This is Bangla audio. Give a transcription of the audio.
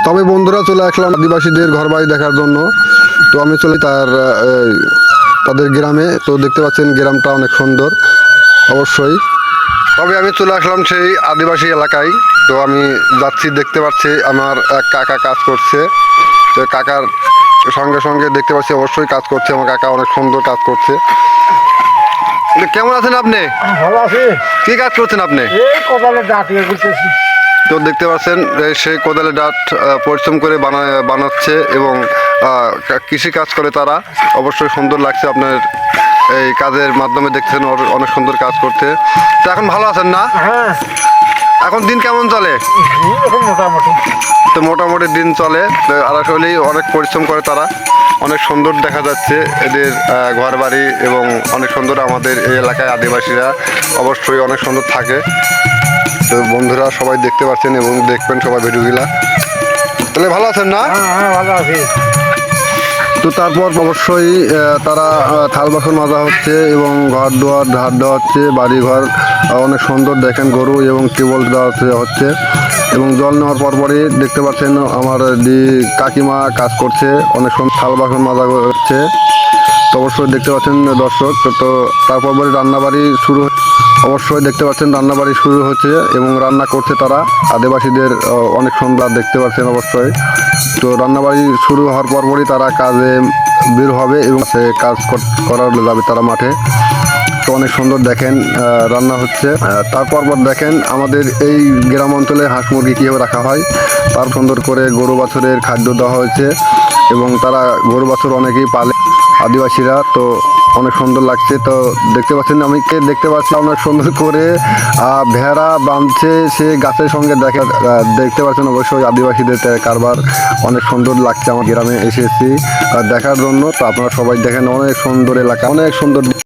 তবে বন্ধুরা চলে আসলাম আদিবাসীদের ঘরবাড়ি দেখার জন্য। তো আমি চলে তাদের গ্রামে। তো দেখতে পাচ্ছেন গ্রামটা অনেক সুন্দর অবশ্যই। তবে আমি চলে আসলাম সেই আদিবাসী এলাকায়। তো আমি যাচ্ছি, দেখতে পাচ্ছি আমার এক কাকা কাজ করছে। তো কাকার সঙ্গে সঙ্গে দেখতে পাচ্ছি অবশ্যই কাজ করছে, আমার কাকা অনেক সুন্দর কাজ করছে। কেমন আছেন আপনি? ভালো আছি। কি কাজ করছেন আপনি? এই কোদালে ডাক ইয়ে করতেছি। তো দেখতে পাচ্ছেন সেই কোদালে ডাট পরিশ্রম করে বানাচ্ছে এবং কৃষি কাজ করে তারা। অবশ্যই সুন্দর লাগছে আপনার এই কাজের মাধ্যমে, দেখছেন অনেক সুন্দর কাজ করতে। তো এখন ভালো আছেন না? হ্যাঁ, এখন দিন কেমন চলে? এখন মোটামুটি। তো মোটামুটি দিন চলে। তো আর আসলেই অনেক পরিশ্রম করে তারা। অনেক সুন্দর দেখা যাচ্ছে এদের ঘর বাড়ি এবং অনেক সুন্দর। আমাদের এই এলাকায় আদিবাসীরা অবশ্যই অনেক সুন্দর থাকে। তো বন্ধুরা সবাই দেখতে পাচ্ছেন এবং দেখবেন সবাই ভিডিওগুলা। তাহলে ভালো আছেন না? হ্যাঁ, ভালো আছি। তো তারপর অবশ্যই তারা থাল বাসন মাজা হচ্ছে এবং ঘর দুয়ার ঝাড় দেওয়া হচ্ছে। বাড়ি ঘর অনেক সুন্দর দেখেন, গরু এবং টিউবওয়েল দেওয়া হচ্ছে এবং জল নেওয়ার পরপরই দেখতে পাচ্ছেন আমার কাকিমা কাজ করছে, অনেক সুন্দর থাল বাসন মাজা হচ্ছে। তো অবশ্যই দেখতে পাচ্ছেন দর্শক। তো তারপর রান্নাবাড়ি শুরু, অবশ্যই দেখতে পাচ্ছেন রান্নাবাড়ি শুরু হচ্ছে এবং রান্না করছে তারা। আদিবাসীদের অনেক সুন্দর দেখতে পাচ্ছেন অবশ্যই। তো রান্নাবাড়ি শুরু হওয়ার পরপরই তারা কাজে বের হবে এবং সে কাজ করার যাবে তারা মাঠে। তো অনেক সুন্দর দেখেন রান্না হচ্ছে। তারপর দেখেন আমাদের এই গ্রাম অঞ্চলে হাঁস মুরগি কীভাবে রাখা হয়, তার সুন্দর করে গরু বাছুরের খাদ্য দেওয়া হয়েছে এবং তারা গরু বাছুর অনেকেই পালে আদিবাসীরা। তো অনেক সুন্দর লাগছে। তো দেখতে পাচ্ছেন, আমি দেখতে পাচ্ছি অনেক সুন্দর করে ভেড়া বাঁধছে সে গাছের সঙ্গে দেখতে পাচ্ছেন অবশ্যই আদিবাসীদের কারবার। অনেক সুন্দর লাগছে, আমার গ্রামে এসেছি দেখার জন্য। তো আপনারা সবাই দেখেন, অনেক সুন্দর এলাকা, অনেক সুন্দর।